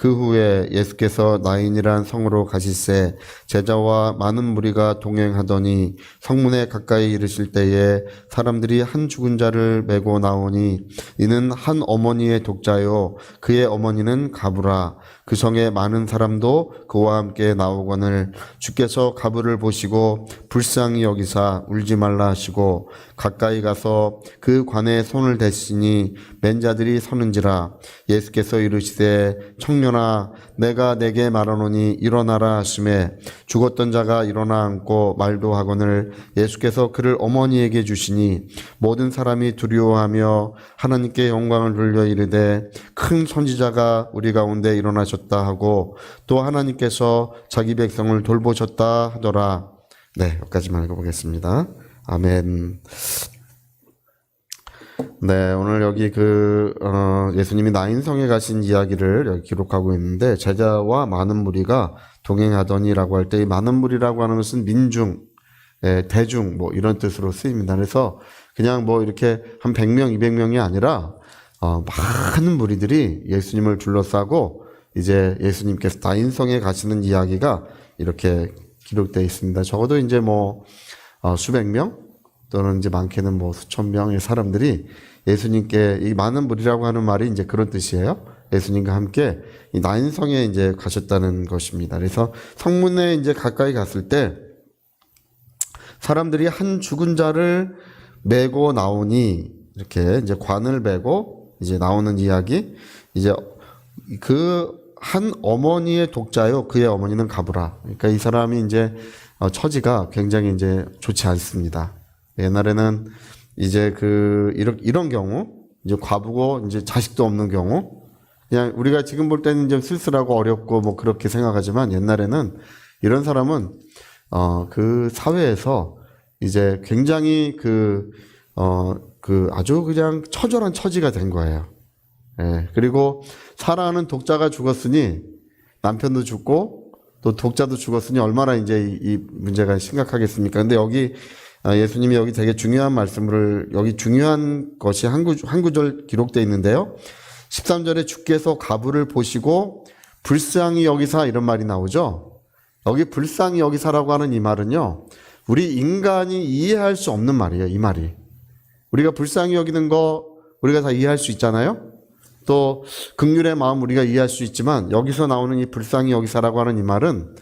그 후에 예수께서 나인이란 성으로 가시세 제자와 많은 무리가 동행하더니 성문에 가까이 이르실 때에 사람들이 한 죽은 자를 메고 나오니 이는 한 어머니의 독자요 그의 어머니는 가부라. 그 성에 많은 사람도 그와 함께 나오거늘 주께서 가부를 보시고 불쌍히 여기사 울지 말라 하시고 가까이 가서 그 관에 손을 대시니 맨 자들이 서는지라. 예수께서 이르시되 청년아 내가 내게 말하노니 일어나라 하시매 죽었던 자가 일어나 앉고 말도 하거늘 예수께서 그를 어머니에게 주시니 모든 사람이 두려워하며 하나님께 영광을 돌려 이르되 큰 선지자가 우리 가운데 일어나셨다 하고 또 하나님께서 자기 백성을 돌보셨다 하더라. 네, 여기까지만 읽어보겠습니다. 아멘. 네, 오늘 여기 예수님이 나인성에 가신 이야기를 여기 기록하고 있는데, 제자와 많은 무리가 동행하더니라고 할 때, 이 많은 무리라고 하는 것은 민중, 대중, 뭐 이런 뜻으로 쓰입니다. 그래서 그냥 뭐 이렇게 한 100명, 200명이 아니라, 많은 무리들이 예수님을 둘러싸고, 이제 예수님께서 나인성에 가시는 이야기가 이렇게 기록되어 있습니다. 적어도 이제 뭐, 수백 명? 또는 이제 많게는 뭐 수천 명의 사람들이 예수님께, 이 많은 무리라고 하는 말이 이제 그런 뜻이에요. 예수님과 함께 이 나인성에 이제 가셨다는 것입니다. 그래서 성문에 이제 가까이 갔을 때 사람들이 한 죽은 자를 메고 나오니 이렇게 이제 관을 메고 이제 나오는 이야기. 이제 그 한 어머니의 독자요 그의 어머니는 가부라. 그러니까 이 사람이 이제 처지가 굉장히 이제 좋지 않습니다. 옛날에는 이제 이런 경우, 이제 과부고 이제 자식도 없는 경우, 그냥 우리가 지금 볼 때는 좀 쓸쓸하고 어렵고 뭐 그렇게 생각하지만 옛날에는 이런 사람은, 그 사회에서 이제 굉장히 아주 그냥 처절한 처지가 된 거예요. 예. 그리고 사랑하는 독자가 죽었으니 남편도 죽고 또 독자도 죽었으니 얼마나 이제 이 문제가 심각하겠습니까? 근데 여기 예수님이 여기 되게 중요한 말씀을, 여기 중요한 것이 한 구절 기록되어 있는데요. 13절에 주께서 가부를 보시고 불쌍히 여기사 이런 말이 나오죠. 여기 불쌍히 여기사라고 하는 이 말은요, 우리 인간이 이해할 수 없는 말이에요. 이 말이. 우리가 불쌍히 여기는 거 우리가 다 이해할 수 있잖아요. 또 긍휼의 마음 우리가 이해할 수 있지만 여기서 나오는 이 불쌍히 여기사라고 하는 이 말은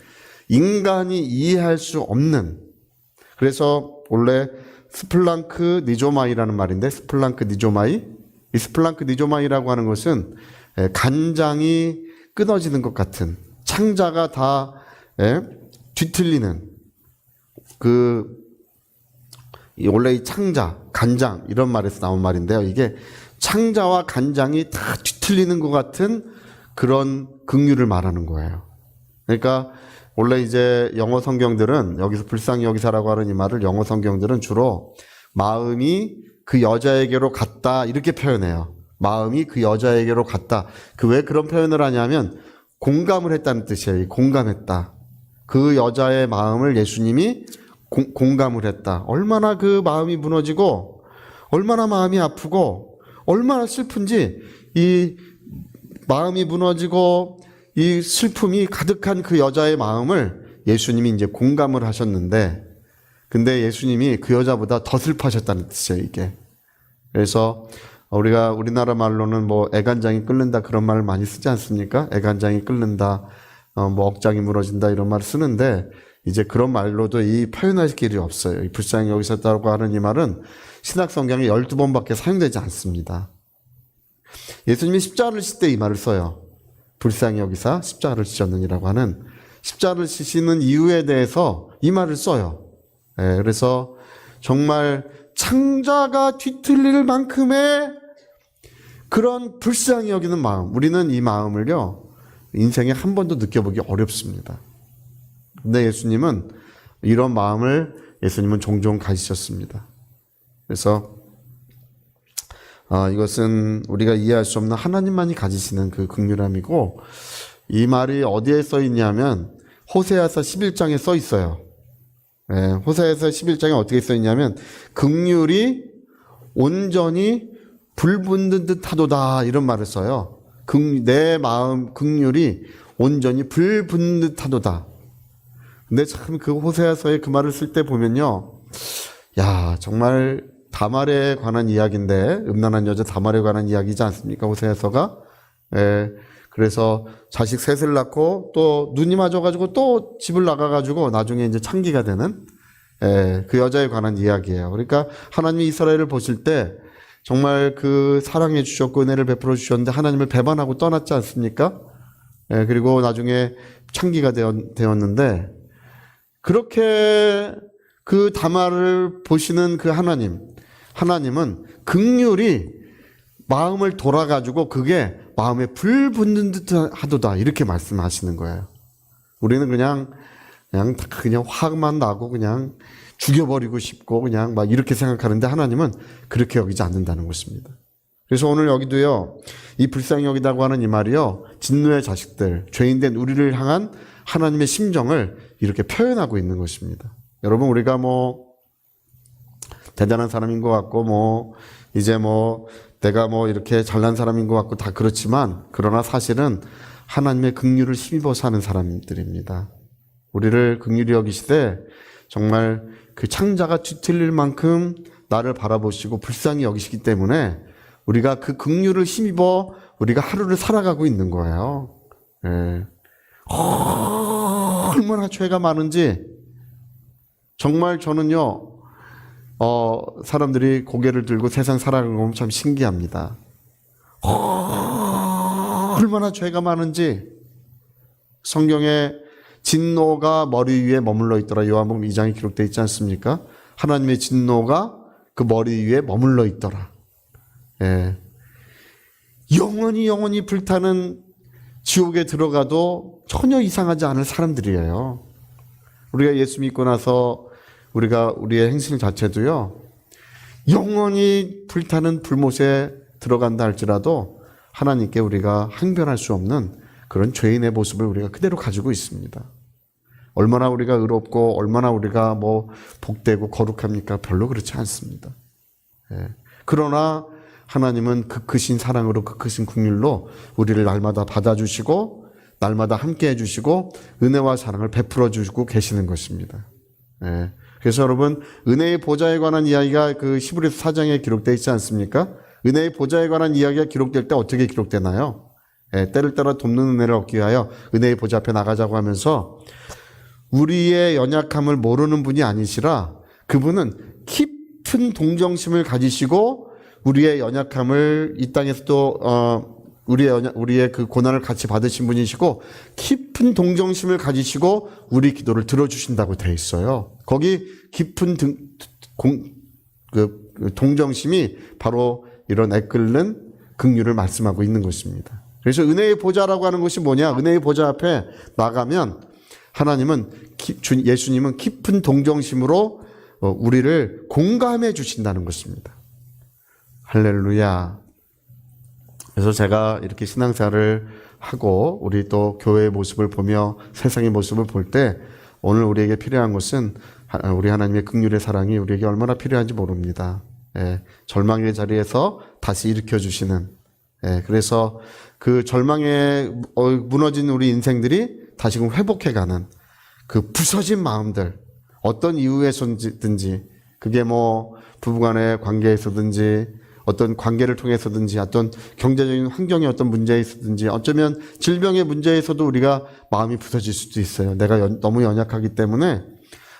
인간이 이해할 수 없는, 그래서 원래 스플랑크 니조마이라는 말인데, 스플랑크 니조마이, 이 스플랑크 니조마이라고 하는 것은 간장이 끊어지는 것 같은, 창자가 다 뒤틀리는, 원래 이 창자, 간장 이런 말에서 나온 말인데요. 이게 창자와 간장이 다 뒤틀리는 것 같은 그런 긍휼을 말하는 거예요. 그러니까 원래 이제 영어 성경들은 여기서 불쌍히 여기사라고 하는 이 말을, 영어 성경들은 주로 마음이 그 여자에게로 갔다 이렇게 표현해요. 마음이 그 여자에게로 갔다. 왜 그런 표현을 하냐면 공감을 했다는 뜻이에요. 공감했다. 그 여자의 마음을 예수님이 공감을 했다. 얼마나 그 마음이 무너지고 얼마나 마음이 아프고 얼마나 슬픈지, 이 마음이 무너지고 이 슬픔이 가득한 그 여자의 마음을 예수님이 이제 공감을 하셨는데, 근데 예수님이 그 여자보다 더 슬퍼하셨다는 뜻이에요, 이게. 그래서 우리가 우리나라 말로는 뭐 애간장이 끓는다 그런 말을 많이 쓰지 않습니까? 애간장이 끓는다, 뭐 억장이 무너진다 이런 말을 쓰는데, 이제 그런 말로도 이 표현할 길이 없어요. 이 불쌍히 여기셨다고 하는 이 말은 신약 성경에 12번밖에 사용되지 않습니다. 예수님이 십자가를 칠 때 이 말을 써요. 불쌍히 여기사 십자가를 지셨느니라고 하는, 십자가를 지시는 이유에 대해서 이 말을 써요. 그래서 정말 창자가 뒤틀릴 만큼의 그런 불쌍히 여기는 마음, 우리는 이 마음을요 인생에 한 번도 느껴보기 어렵습니다. 근데 예수님은 이런 마음을 예수님은 종종 가지셨습니다. 그래서 이것은 우리가 이해할 수 없는 하나님만이 가지시는 그 긍휼함이고, 이 말이 어디에 써 있냐면 호세아서 11장에 써 있어요. 호세아서 11장에 어떻게 써 있냐면 긍휼이 온전히 불 붙는 듯 하도다 이런 말을 써요. 내 마음 긍휼이 온전히 불붙듯 하도다. 근데 참 그 호세아서의 그 말을 쓸 때 보면요. 야, 정말 다말에 관한 이야기인데, 음란한 여자 다말에 관한 이야기지 않습니까? 호세아서가. 예. 그래서 자식 셋을 낳고 또 눈이 맞아가지고 또 집을 나가가지고 나중에 이제 창기가 되는, 예, 그 여자에 관한 이야기예요. 그러니까 하나님이 이스라엘을 보실 때 정말 그 사랑해 주셨고 은혜를 베풀어 주셨는데 하나님을 배반하고 떠났지 않습니까? 예, 그리고 나중에 창기가 되었는데, 그렇게 그 다말을 보시는 그 하나님은 긍휼이 마음을 돌아가지고 그게 마음에 불 붙는 듯 하도다, 이렇게 말씀하시는 거예요. 우리는 그냥 화만 나고 그냥 죽여버리고 싶고 그냥 막 이렇게 생각하는데 하나님은 그렇게 여기지 않는다는 것입니다. 그래서 오늘 여기도요, 이 불쌍히 여기다고 하는 이 말이요, 진노의 자식들, 죄인된 우리를 향한 하나님의 심정을 이렇게 표현하고 있는 것입니다. 여러분, 우리가 뭐 대단한 사람인 것 같고 이제 내가 이렇게 잘난 사람인 것 같고 다 그렇지만, 그러나 사실은 하나님의 긍휼을 힘입어 사는 사람들입니다. 우리를 긍휼히 여기시되 정말 그 창자가 뒤틀릴 만큼 나를 바라보시고 불쌍히 여기시기 때문에 우리가 그 긍휼을 힘입어 우리가 하루를 살아가고 있는 거예요. 예. 얼마나 죄가 많은지 정말 저는요, 사람들이 고개를 들고 세상 살아가는 거 보면 참 신기합니다. 얼마나 죄가 많은지. 성경에 진노가 머리 위에 머물러 있더라, 요한복음 2장에 기록되어 있지 않습니까? 하나님의 진노가 그 머리 위에 머물러 있더라. 예. 영원히 불타는 지옥에 들어가도 전혀 이상하지 않을 사람들이에요. 우리가 예수 믿고 나서 우리의 행실 자체도요, 영원히 불타는 불못에 들어간다 할지라도 하나님께 우리가 항변할 수 없는 그런 죄인의 모습을 우리가 그대로 가지고 있습니다. 얼마나 우리가 의롭고 얼마나 우리가 복되고 거룩합니까? 별로 그렇지 않습니다. 예. 그러나 하나님은 그 크신 사랑으로, 그 크신 긍휼로 우리를 날마다 받아주시고 날마다 함께 해주시고 은혜와 사랑을 베풀어 주시고 계시는 것입니다. 예. 그래서 여러분, 은혜의 보좌에 관한 이야기가 그 히브리서 4장에 기록되어 있지 않습니까? 은혜의 보좌에 관한 이야기가 기록될 때 어떻게 기록되나요? 예, 때를 따라 돕는 은혜를 얻기 위하여 은혜의 보좌 앞에 나가자고 하면서 우리의 연약함을 모르는 분이 아니시라 그분은 깊은 동정심을 가지시고 우리의 연약함을 이 땅에서도 우리의 그 고난을 같이 받으신 분이시고 깊은 동정심을 가지시고 우리 기도를 들어주신다고 되어 있어요. 거기 깊은 동정심이 바로 이런 애끓는 긍휼을 말씀하고 있는 것입니다. 그래서 은혜의 보좌라고 하는 것이 뭐냐? 은혜의 보좌 앞에 나가면 하나님은, 예수님은 깊은 동정심으로 우리를 공감해 주신다는 것입니다. 할렐루야. 그래서 제가 이렇게 신앙생활을 하고 우리 또 교회의 모습을 보며 세상의 모습을 볼 때 오늘 우리에게 필요한 것은 우리 하나님의 긍휼의 사랑이 우리에게 얼마나 필요한지 모릅니다. 예, 절망의 자리에서 다시 일으켜주시는, 예, 그래서 그 절망에 무너진 우리 인생들이 다시금 회복해가는 그 부서진 마음들, 어떤 이유에서든지, 그게 부부간의 관계에서든지 어떤 관계를 통해서든지 어떤 경제적인 환경의 어떤 문제에 있든지 어쩌면 질병의 문제에서도 우리가 마음이 부서질 수도 있어요. 내가 너무 연약하기 때문에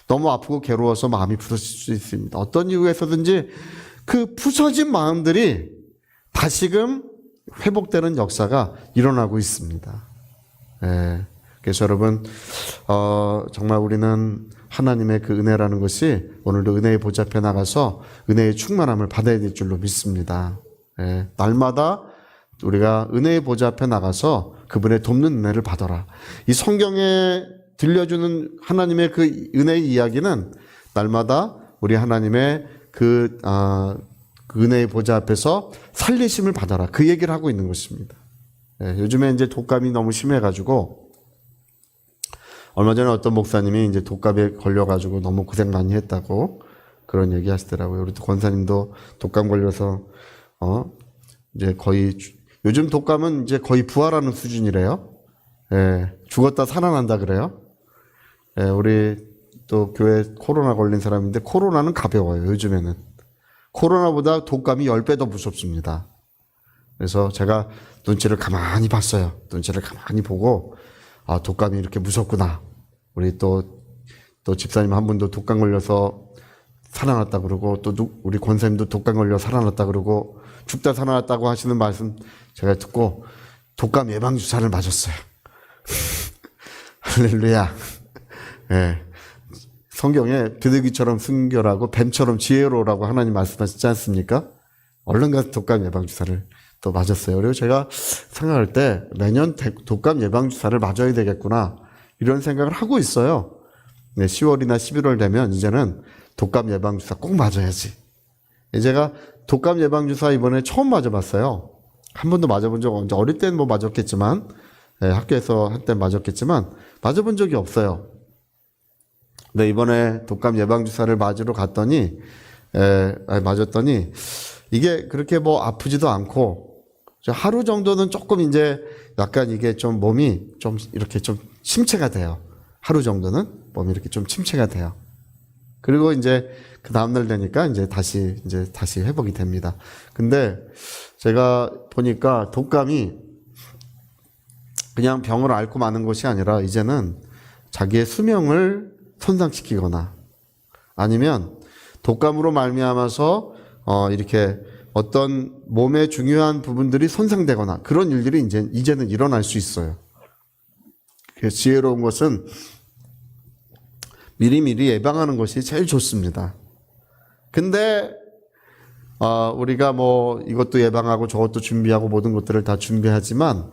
너무 아프고 괴로워서 마음이 부서질 수 있습니다. 어떤 이유에서든지 그 부서진 마음들이 다시금 회복되는 역사가 일어나고 있습니다. 예. 그래서 여러분, 정말 우리는 하나님의 그 은혜라는 것이 오늘도 은혜의 보좌 앞에 나가서 은혜의 충만함을 받아야 될 줄로 믿습니다. 예. 날마다 우리가 은혜의 보좌 앞에 나가서 그분의 돕는 은혜를 받아라. 이 성경에 들려주는 하나님의 그 은혜의 이야기는 날마다 우리 하나님의 그 은혜의 보좌 앞에서 살리심을 받아라. 그 얘기를 하고 있는 것입니다. 예. 요즘에 이제 독감이 너무 심해가지고 얼마 전에 어떤 목사님이 이제 독감에 걸려가지고 너무 고생 많이 했다고 그런 얘기 하시더라고요. 우리 권사님도 독감 걸려서, 이제 거의 요즘 독감은 이제 거의 부활하는 수준이래요. 예, 죽었다 살아난다 그래요. 예, 우리 또 교회 코로나 걸린 사람인데 코로나는 가벼워요, 요즘에는. 코로나보다 독감이 10배 더 무섭습니다. 그래서 제가 눈치를 가만히 봤어요. 눈치를 가만히 보고, 아, 독감이 이렇게 무섭구나. 우리 또 집사님 한 분도 독감 걸려서 살아났다 그러고, 또 우리 권사님도 독감 걸려 살아났다 그러고, 죽다 살아났다고 하시는 말씀 제가 듣고, 독감 예방주사를 맞았어요. 할렐루야. 예. 성경에 비둘기처럼 순결하고 뱀처럼 지혜로우라고 하나님 말씀하시지 않습니까? 얼른 가서 독감 예방주사를 또 맞았어요. 그리고 제가 생각할 때 매년 독감 예방주사를 맞아야 되겠구나 이런 생각을 하고 있어요. 10월이나 11월 되면 이제는 독감 예방주사 꼭 맞아야지. 제가 독감 예방주사 이번에 처음 맞아봤어요. 한 번도 맞아본 적 없는데 어릴 때는 뭐 맞았겠지만 학교에서 한때 맞았겠지만 맞아본 적이 없어요. 근데 이번에 독감 예방주사를 맞으러 갔더니 맞았더니 이게 그렇게 뭐 아프지도 않고 하루 정도는 조금 이제 약간 이게 좀 몸이 좀 이렇게 좀 침체가 돼요. 하루 정도는 몸이 이렇게 좀 침체가 돼요. 그리고 이제 그 다음날 되니까 이제 다시 회복이 됩니다. 근데 제가 보니까 독감이 그냥 병을 앓고 마는 것이 아니라 이제는 자기의 수명을 손상시키거나 아니면 독감으로 말미암아서 이렇게 어떤 몸의 중요한 부분들이 손상되거나 그런 일들이 이제는 일어날 수 있어요. 그래서 지혜로운 것은 미리미리 예방하는 것이 제일 좋습니다. 근데 우리가 뭐 이것도 예방하고 저것도 준비하고 모든 것들을 다 준비하지만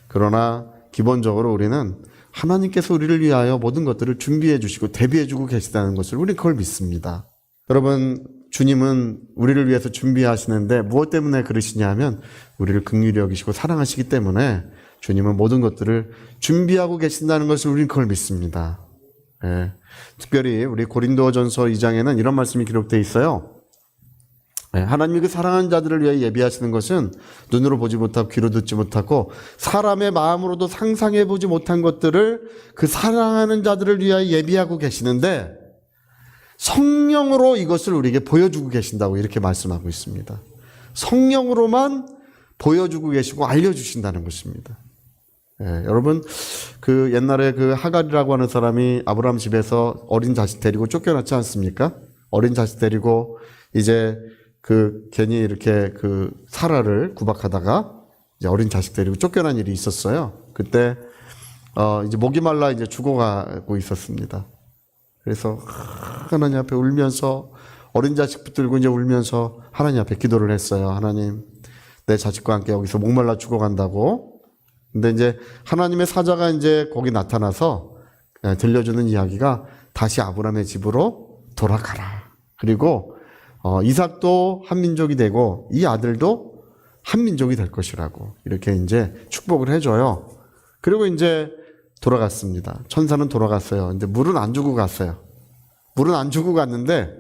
그러나 기본적으로 우리는 하나님께서 우리를 위하여 모든 것들을 준비해 주시고 대비해 주고 계시다는 것을 우리는 그걸 믿습니다. 여러분, 주님은 우리를 위해서 준비하시는데 무엇 때문에 그러시냐 하면 우리를 긍휼히 여기시고 사랑하시기 때문에 주님은 모든 것들을 준비하고 계신다는 것을 우리는 그걸 믿습니다. 예. 특별히 우리 고린도전서 2장에는 이런 말씀이 기록되어 있어요. 하나님이 그 사랑하는 자들을 위해 예비하시는 것은 눈으로 보지 못하고 귀로 듣지 못하고 사람의 마음으로도 상상해 보지 못한 것들을 그 사랑하는 자들을 위하여 예비하고 계시는데 성령으로 이것을 우리에게 보여주고 계신다고 이렇게 말씀하고 있습니다. 성령으로만 보여주고 계시고 알려주신다는 것입니다. 여러분, 그 옛날에 그 하갈이라고 하는 사람이 아브라함 집에서 어린 자식 데리고 쫓겨났지 않습니까? 어린 자식 데리고 이제 괜히 이렇게 사라를 구박하다가 이제 어린 자식 데리고 쫓겨난 일이 있었어요. 그때, 이제 목이 말라 이제 죽어가고 있었습니다. 그래서 하나님 앞에 울면서 어린 자식 붙들고 이제 울면서 하나님 앞에 기도를 했어요. 하나님, 내 자식과 함께 여기서 목말라 죽어간다고. 근데 이제 하나님의 사자가 이제 거기 나타나서 들려주는 이야기가 다시 아브라함의 집으로 돌아가라. 그리고 이삭도 한 민족이 되고 이 아들도 한 민족이 될 것이라고 이렇게 이제 축복을 해줘요. 그리고 이제 돌아갔습니다. 천사는 돌아갔어요. 근데 물은 안 주고 갔어요. 물은 안 주고 갔는데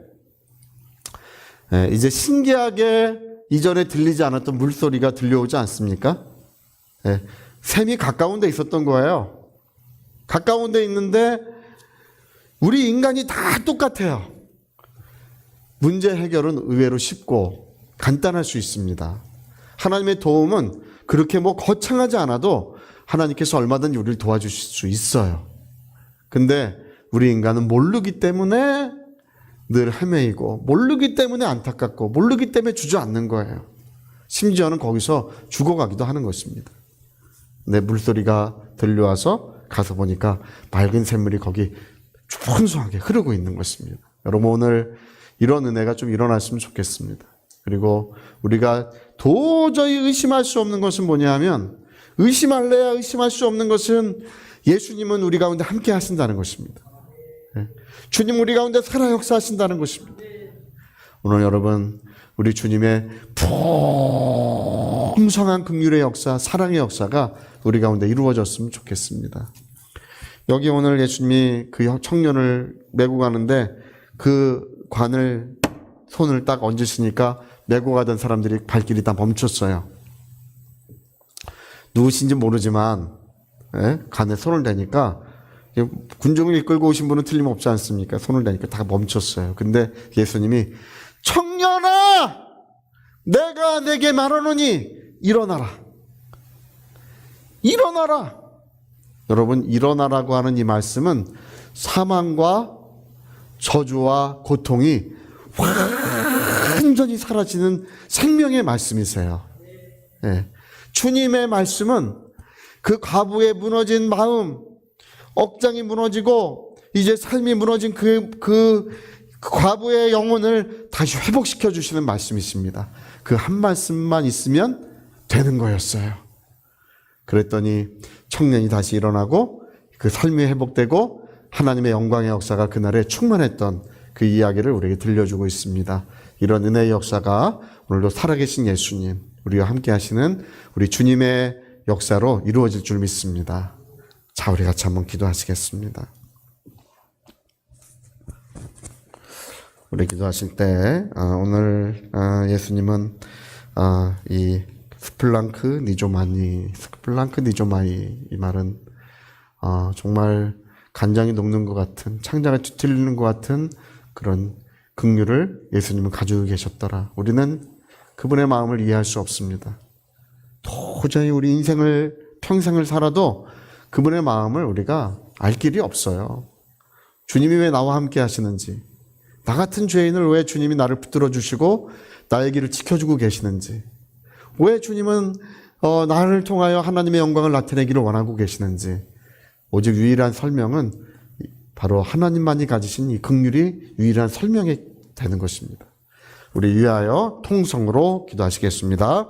이제 신기하게 이전에 들리지 않았던 물소리가 들려오지 않습니까? 샘이 가까운 데 있었던 거예요. 가까운 데 있는데 우리 인간이 다 똑같아요. 문제 해결은 의외로 쉽고 간단할 수 있습니다. 하나님의 도움은 그렇게 뭐 거창하지 않아도 하나님께서 얼마든지 우리를 도와주실 수 있어요. 근데 우리 인간은 모르기 때문에 늘 헤매이고 모르기 때문에 안타깝고 모르기 때문에 주저앉는 거예요. 심지어는 거기서 죽어가기도 하는 것입니다. 내 물소리가 들려와서 가서 보니까 맑은 샘물이 거기 풍성하게 흐르고 있는 것입니다. 여러분, 오늘 이런 은혜가 좀 일어났으면 좋겠습니다. 그리고 우리가 도저히 의심할 수 없는 것은 뭐냐 하면 의심할래야 의심할 수 없는 것은 예수님은 우리 가운데 함께 하신다는 것입니다. 주님 우리 가운데 살아 역사하신다는 것입니다. 오늘 여러분, 우리 주님의 풍성한 긍휼의 역사, 사랑의 역사가 우리 가운데 이루어졌으면 좋겠습니다. 여기 오늘 예수님이 그 청년을 메고 가는데 그 관을 손을 딱 얹으시니까 메고 가던 사람들이 발길이 다 멈췄어요. 누구신지 모르지만 간에 손을 대니까 군중을 이끌고 오신 분은 틀림없지 않습니까? 손을 대니까 다 멈췄어요. 근데 예수님이 청년아 내가 내게 말하노니 일어나라. 일어나라. 여러분 일어나라고 하는 이 말씀은 사망과 저주와 고통이 완전히 사라지는 생명의 말씀이세요. 주님의 말씀은 그 과부의 무너진 마음, 억장이 무너지고 이제 삶이 무너진 그 과부의 영혼을 다시 회복시켜 주시는 말씀이십니다. 그 한 말씀만 있으면 되는 거였어요. 그랬더니 청년이 다시 일어나고 그 삶이 회복되고 하나님의 영광의 역사가 그날에 충만했던 그 이야기를 우리에게 들려주고 있습니다. 이런 은혜의 역사가 오늘도 살아계신 예수님, 우리와 함께 하시는 우리 주님의 역사로 이루어질 줄 믿습니다. 자, 우리 같이 한번 기도하시겠습니다. 우리 기도하실 때 오늘 예수님은 이 스플랑크 니조마이 이 말은 정말 간장이 녹는 것 같은, 창자가 뒤틀리는 것 같은 그런 긍휼을 예수님은 가지고 계셨더라. 우리는 그분의 마음을 이해할 수 없습니다. 도저히 우리 평생을 살아도 그분의 마음을 우리가 알 길이 없어요. 주님이 왜 나와 함께 하시는지, 나 같은 죄인을 왜 주님이 나를 붙들어 주시고 나의 길을 지켜주고 계시는지, 왜 주님은 나를 통하여 하나님의 영광을 나타내기를 원하고 계시는지, 오직 유일한 설명은 바로 하나님만이 가지신 이 긍휼이 유일한 설명이 되는 것입니다. 우리 위하여 통성으로 기도하시겠습니다.